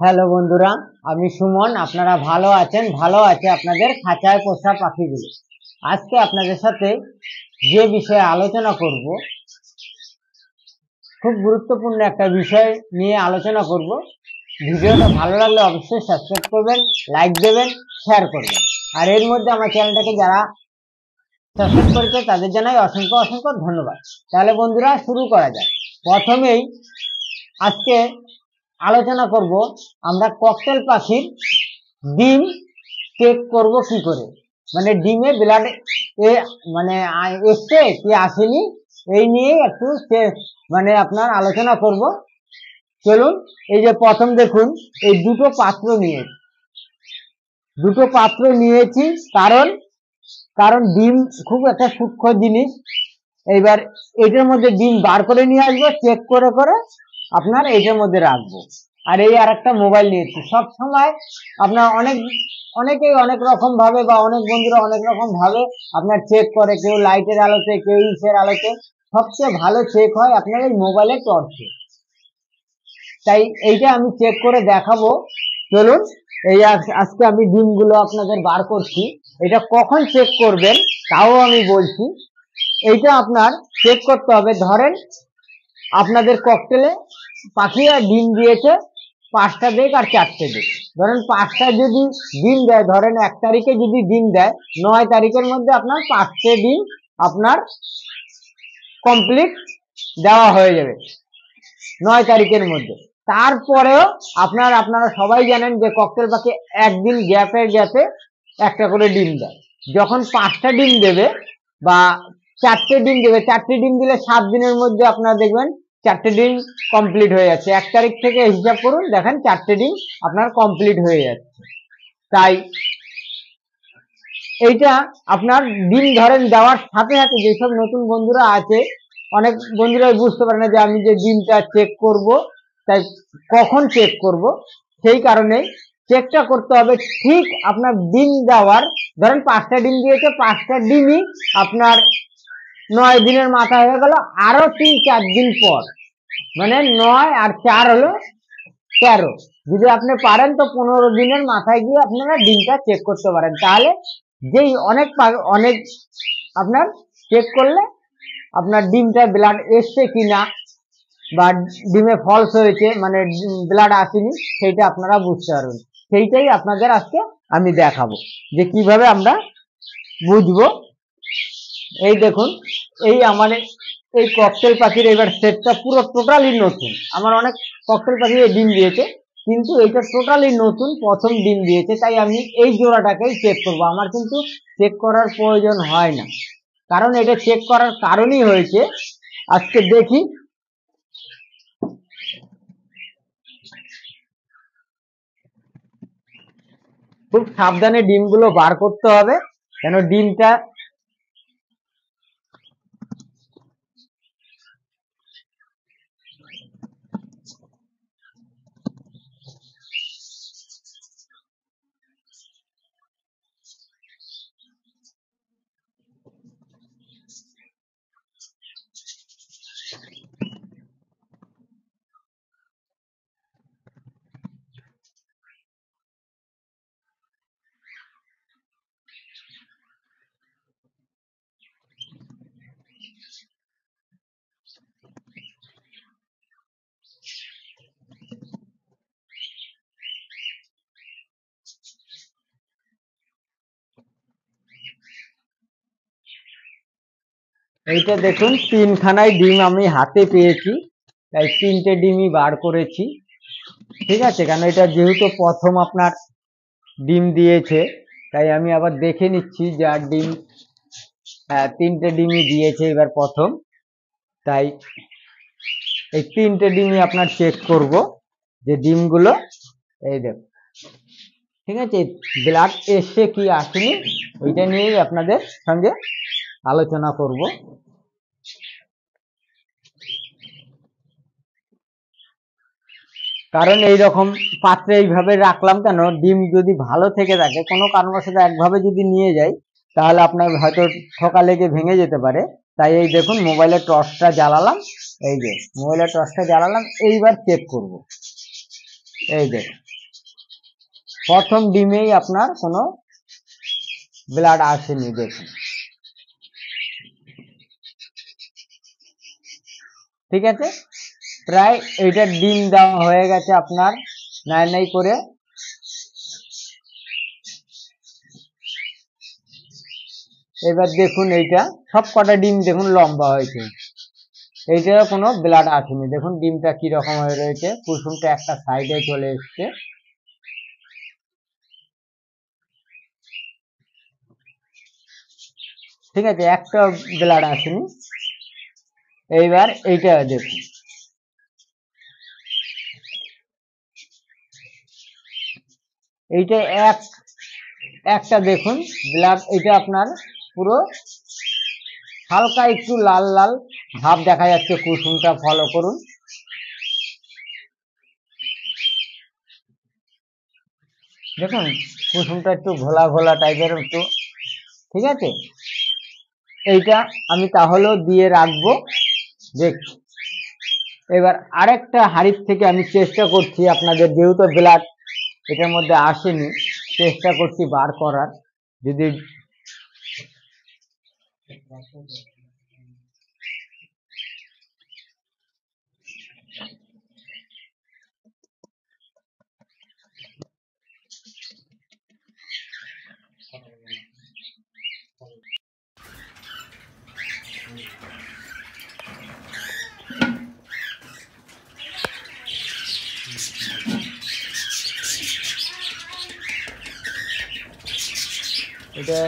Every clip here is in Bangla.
হ্যালো বন্ধুরা, আমি সুমন। আপনারা ভালো আছেন? ভালো আছে আপনাদের খাঁচায় পোষা পাখিগুলো। আজকে আপনাদের সাথে যে বিষয়ে আলোচনা করব, খুব গুরুত্বপূর্ণ একটা বিষয় নিয়ে আলোচনা করব। ভিডিওটা ভালো লাগলে অবশ্যই সাবস্ক্রাইব করবেন, লাইক দেবেন, শেয়ার করবেন। আর এর মধ্যে আমার চ্যানেলটাকে যারা সাবস্ক্রাইব করেছে তাদের জানাই অসংখ্য অসংখ্য ধন্যবাদ। তাহলে বন্ধুরা শুরু করা যায়। প্রথমেই আজকে আলোচনা করব আমরা ককটেল পাখির ডিম চেক করব কি করে, মানে ডিমে ব্লাড মানে এসছে কি আসেনি, এই নিয়ে একটু মানে আপনার আলোচনা করব। চলুন, এই যে প্রথম দেখুন, এই দুটো পাত্র নিয়েছি, কারণ ডিম খুব একটা সূক্ষ্ম জিনিস। এইবার এটার মধ্যে ডিম বার করে নিয়ে আসবো, চেক করে করে আপনার এটার মধ্যে রাখবো। আর এই আর একটা মোবাইল নিয়েছি। সব সময় আপনার অনেকেই অনেক রকম ভাবে, বা অনেক বন্ধুরা অনেক রকম ভাবে আপনার চেক করে, কেউ লাইটের আলোতে, কেউ ইসের আলোতে। সবচেয়ে ভালো চেক হয় আপনার এই মোবাইলের টর্চে। তাই এইটা আমি চেক করে দেখাবো। চলুন, এই আজকে আমি ডিমগুলো আপনাদের বার করছি। এটা কখন চেক করবেন তাও আমি বলছি। এইটা আপনার চেক করতে হবে, ধরেন আপনাদের ককটেলে পাখিরা ডিম দিয়েছে 5টা দিক আর 4টে দিক। ধরেন 5টা যদি ডিম দেয়, ধরেন 1 তারিখে যদি ডিম দেয়, 9 তারিখের মধ্যে আপনার 5টে ডিম আপনার কমপ্লিট দেওয়া হয়ে যাবে 9 তারিখের মধ্যে। তারপরেও আপনারা সবাই জানেন যে ককটেল পাখি একদিন গ্যাপে একটা করে ডিম দেয়। যখন 5টা ডিম দেবে বা 4টে ডিম দেবে, 4টে ডিম দিলে 7 দিনের মধ্যে আপনারা দেখবেন 4টে ডিম কমপ্লিট হয়ে যাচ্ছে। 1 তারিখ থেকে হিসাব করুন, দেখেন 4টে ডিম আপনার কমপ্লিট হয়ে যাচ্ছে। তাই এইটা আপনার ডিম ধরেন দেওয়ার সাথে সাথে, যেসব নতুন বন্ধুরা আছে, অনেক বন্ধুরাই বুঝতে পারে না যে আমি যে ডিমটা চেক করব, তাই কখন চেক করব, সেই কারণে চেকটা করতে হবে ঠিক আপনার ডিম দেওয়ার, ধরেন 5টা ডিম দিয়েছে, 5টা ডিমই আপনার 9 দিনের মাথা হয়ে গেল, আরো 3-4 দিন পর, মানে 9 আর 4 হলো 13। যদি আপনি পারেন তো 15 দিনের মাথায় গিয়ে আপনারা ডিমটা চেক করতে পারেন। তাহলে যেই অনেক আপনার চেক করলে আপনার ডিমটা ব্লাড এসছে কিনা বা ডিমে ফলস হয়েছে, মানে ব্লাড আসেনি, সেইটা আপনারা বুঝতে পারবেন। সেইটাই আপনাদের আজকে আমি দেখাবো যে কিভাবে আমরা বুঝবো। এই দেখুন, এই আমার এই ককটেল পাখির এবার সেটটা পুরো টোটালি নতুন। আমার অনেক ককটেল পাখি ডিম দিয়েছে, কিন্তু এটা টোটালি নতুন, প্রথম ডিম দিয়েছে। তাই আমি এই জোড়াটাকেই চেক করব। আমার কিন্তু চেক করার প্রয়োজন হয় না, কারণ এটা চেক করার কারণই হয়েছে, আজকে দেখি। খুব সাবধানে ডিমগুলো বার করতে হবে, কেন ডিমটা এইটা দেখুন, 3খানায় ডিম আমি হাতে পেয়েছি, তাই 3টে ডিমই বার করেছি। ঠিক আছে, কারণ এটা যেহেতু প্রথম আপনার ডিম দিয়েছে, তাই আমি আবার দেখে নিচ্ছি যে আর ডিম, 3টে ডিমই দিয়েছে এবার প্রথম। তাই এই 3টে ডিমই আপনার চেক করব যে ডিমগুলো, এই দেখ, ঠিক আছে, ব্লাড এসছে কি আসেনি, ওইটা নিয়েই আপনাদের সঙ্গে আলোচনা করব। কারণ এইরকম পাত্রে এইভাবে রাখলাম কেন, ডিম যদি ভালো থেকে থাকে, কোনো কারণবশত একভাবে যদি নিয়ে যাই, তাহলে আপনার হয়তো ঠোকা লেগে ভেঙে যেতে পারে। তাই এই দেখুন, মোবাইলের টর্চটা জ্বালালাম, এই যে মোবাইলের টর্চটা জ্বালালাম, এইবার চেক করব। এই দেখুন, প্রথম ডিমেই আপনার কোনো ব্লাড আসেনি। দেখুন, ঠিক আছে, প্রায় এইটার ডিম দেওয়া হয়ে গেছে আপনার নাই নাই করে। এবার দেখুন এইটা সব কটা ডিম দেখুন লম্বা হয়েছে, এইটা কোনো ব্লাড আসেনি। দেখুন ডিমটা কি রকম হয়ে রয়েছে, কুসুমটা একটা সাইডে চলে এসছে। ঠিক আছে, একটা ব্লাড আসেনি। এইবার এইটা দেখুন, এইটা একটা দেখুন ব্লাড, এটা আপনার পুরো হালকা একটু লাল লাল ভাব দেখা যাচ্ছে। কুসুমটা ফলো করুন, দেখুন কুসুমটা একটু ঘোলা ঘোলা টাইপের একটু। ঠিক আছে, এইটা আমি তাহলেও দিয়ে রাখবো। দেখছি এবার আরেকটা হাড়ির থেকে আমি চেষ্টা করছি আপনাদের, যেহেতু ব্লাড এটার মধ্যে আসেনি, চেষ্টা করছি বার করার। যদি এটা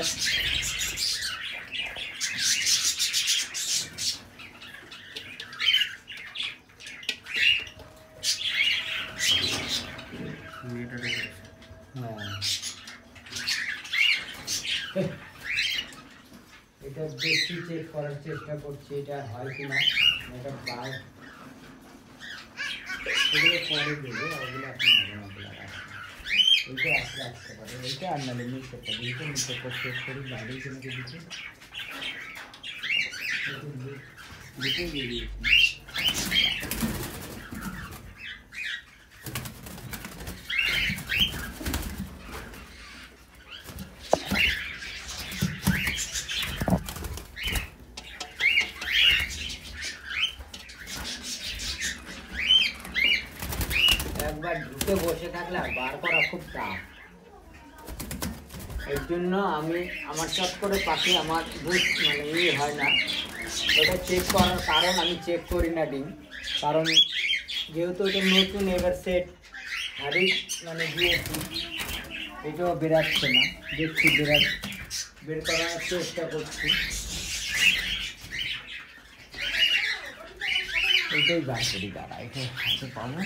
এটা দেখছি, চেক করার চেষ্টা করছি এটা হয় কিনা। এটা বার এগুলো পরে দেবে, ওগুলো এখন হবে না। এইটা আসলে আসতে পারে, এইটা আর নাহলে নিচে পাবে। এইটা নিচে করতে করি বাইরে জন্য দিচ্ছে দিতে দিয়ে দিয়েছি। একবার ঢুকে বসে থাকলে আর বার করা খুব টাফ। এর জন্য আমি আমার চট করে পাখি আমার মানে হয় না। ওটা চেক করার কারণ আমি চেক করি না ডিম, কারণ যেহেতু এটা নতুন এবার সেট হাড়ি মানে দিয়েছি, এটাও বেরাচ্ছে না। দেখছি বের করার চেষ্টা করছি। এটাই বার করি, দাঁড়া এটা হাতে পাবো।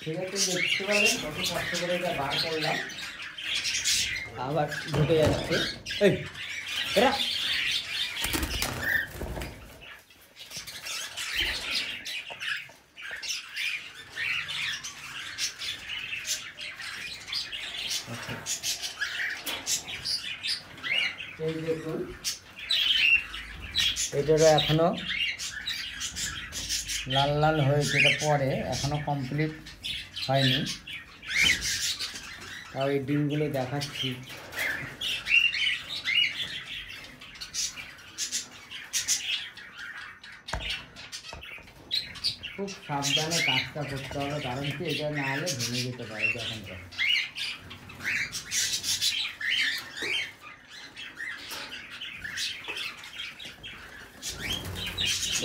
ঠিক আছে, দেখতে পাবেন কত কষ্ট করে এটা বার করলাম। আবার ঢুকে যাচ্ছে। এই এরা এই দেখুন, এটারও এখনো লাল লাল হয়েছে, এটা পরে এখনো কমপ্লিট হয়নি। তাও এই ডিমগুলো দেখাচ্ছি। খুব সাবধানে কাজটা করতে হবে, কারণ কি এটা না হলে ভেঙে যেতে পারে যখন তখন।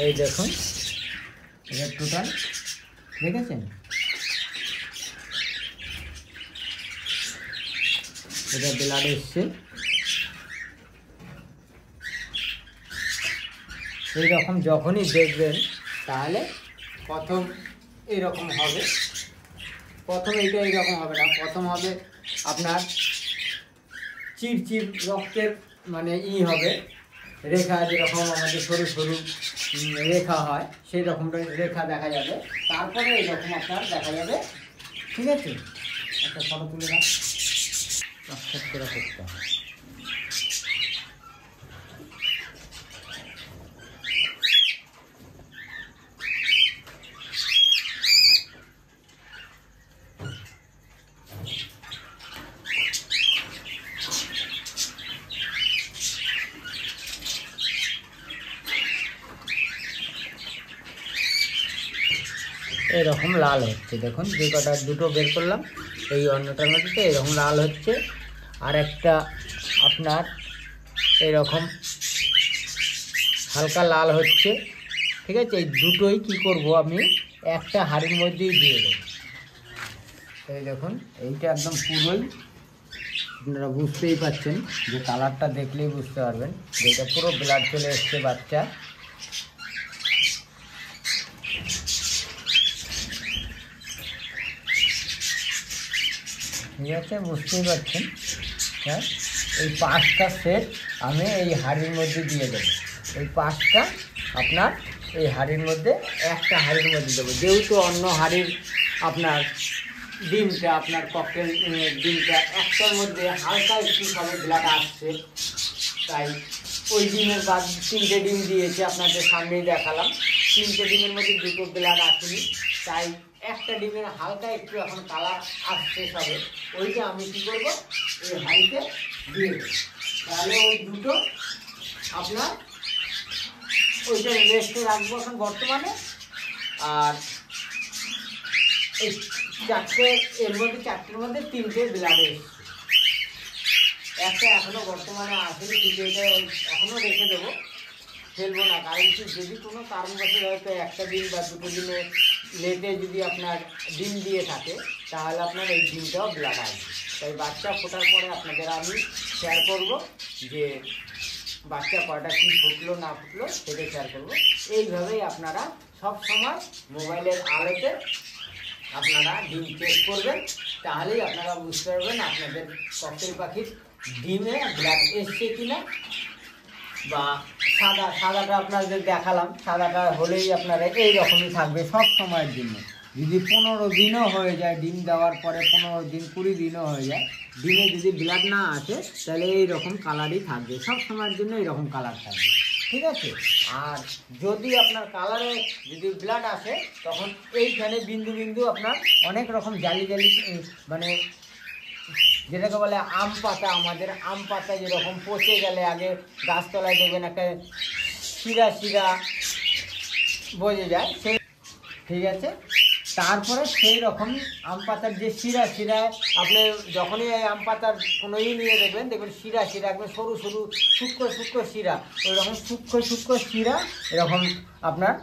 এই দেখুন এটা টোটাল দেখেছেন, এটা ব্লাড এসছে। এইরকম যখনই দেখবেন তাহলে প্রথম এইরকম হবে, প্রথম এইটা এইরকম হবে না, প্রথম হবে আপনার চিরচির রক্তের মানে হবে, রেখা যেরকম আমাদের সরু সরু রেখা হয় সেই রকম রেখা দেখা যাবে। তারপরে এইরকম আপনার দেখা যাবে। ঠিক আছে, একটা ফটো তুলে রাখ, করতে হবে। এরকম লাল হচ্ছে, দেখুন যে কটা দুটো বের করলাম এই অন্যটার মধ্যে এরকম লাল হচ্ছে। আর একটা আপনার এরকম হালকা লাল হচ্ছে। ঠিক আছে, এই দুটোই কি করব আমি একটা হাঁড়ির মধ্যেই দিয়ে দেবো। এই দেখুন এইটা একদম পুরোই আপনারা বুঝতেই পাচ্ছেন, যে কালারটা দেখলেই বুঝতে পারবেন যে এটা পুরো ব্লাড চলে এসছে বাচ্চা। ঠিক আছে, বুঝতেই পারছেন। হ্যাঁ, এই 5টা সেট আমি এই হাঁড়ির মধ্যে দিয়ে দেবো। এই 5টা আপনার এই হাঁড়ির মধ্যে একটা হাঁড়ির মধ্যে দেবো। যেহেতু অন্য হাঁড়ির আপনার ডিমটা আপনার ককটেল ডিমটা একটার মধ্যে হালকা একটু সবে ব্লাড আসছে, তাই ওই ডিমের বাদ 3টে ডিম দিয়েছে, আপনাদের সামনেই দেখালাম। 3টে ডিমের মধ্যে 2টো ব্লাড আসেনি, তাই একটা ডিমের হালকা একটু এখন কালার আসছে সবে, ওইটা আমি কী করবো এই হাঁড়িতে দিয়ে দেবো। তাহলে ওই দুটো আপনার ওইটা রেস্টে রাখবো এখন বর্তমানে। আর এই 4টে এর মধ্যে 4টের মধ্যে 3টে ব্লাড এসছে, একটা এখনো বর্তমানে আসেনি, কিন্তু এটা এখনো রেখে দেবো, ফেলবো না। কারণ কি যদি কোনো কারণবশত হয়তো একটা ডিম বা 2টো ডিমে লেটে যদি আপনার ডিম দিয়ে থাকে, তাহলে আপনার এই ডিমটাও ব্লাড আসবে। তাই বাচ্চা ফোটার পরে আপনাদের আমি শেয়ার করব যে বাচ্চা কয়টা কী ফুটলো না ফুটলো সেটা শেয়ার করব। এইভাবেই আপনারা সব সময় মোবাইলের আলোতে আপনারা ডিম চেক করবেন, তাহলেই আপনারা বুঝতে পারবেন আপনাদের ককটেল পাখির ডিমে ব্লাড এসছে কিনা। বা সাদাটা আপনাদের দেখালাম, সাদাটা হলেই আপনারা এই রকমই থাকবে সব সময়ের জন্য। যদি 15 দিনও হয়ে যায় ডিম দেওয়ার পরে, 15 দিন 20 দিনও হয়ে যায়, ডিমে যদি ব্লাড না আসে তাহলে এই রকম কালারই থাকবে সব সময়ের জন্য, এইরকম কালার থাকবে। ঠিক আছে, আর যদি আপনার কালারে যদি ব্লাড আসে তখন এইখানে বিন্দু বিন্দু আপনার অনেক রকম জালি জালি মানে যেটাকে বলে আম পাতা, আমাদের আম পাতা যেরকম পচে গেলে আগে গাছতলায় দেখবেন একটা শিরা শিরা বোঝা যায় সেই। ঠিক আছে, তারপরে সেই রকম আম পাতার যে শিরা শিরা আপনি যখনই এই আম পাতার কোনো নিয়ে দেখবেন শিরা শিরা একদম সরু সরু সূক্ষ্ম সূক্ষ্ম শিরা, ওই রকম সূক্ষ্ম সূক্ষ্ম শিরা এরকম আপনার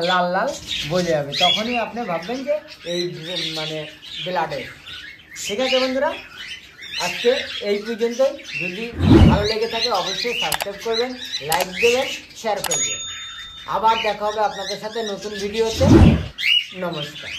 লাল লাল বোঝা যাবে, তখনই আপনি ভাববেন যে এই মানে ব্লাডে। ঠিক আছে বন্ধুরা, আজকে এই পর্যন্তই। যদি ভালো লেগে থাকে অবশ্যই সাবস্ক্রাইব করবেন, লাইক দেবেন, শেয়ার করবেন। আবার দেখা হবে আপনাদের সাথে নতুন ভিডিওতে। নমস্কার।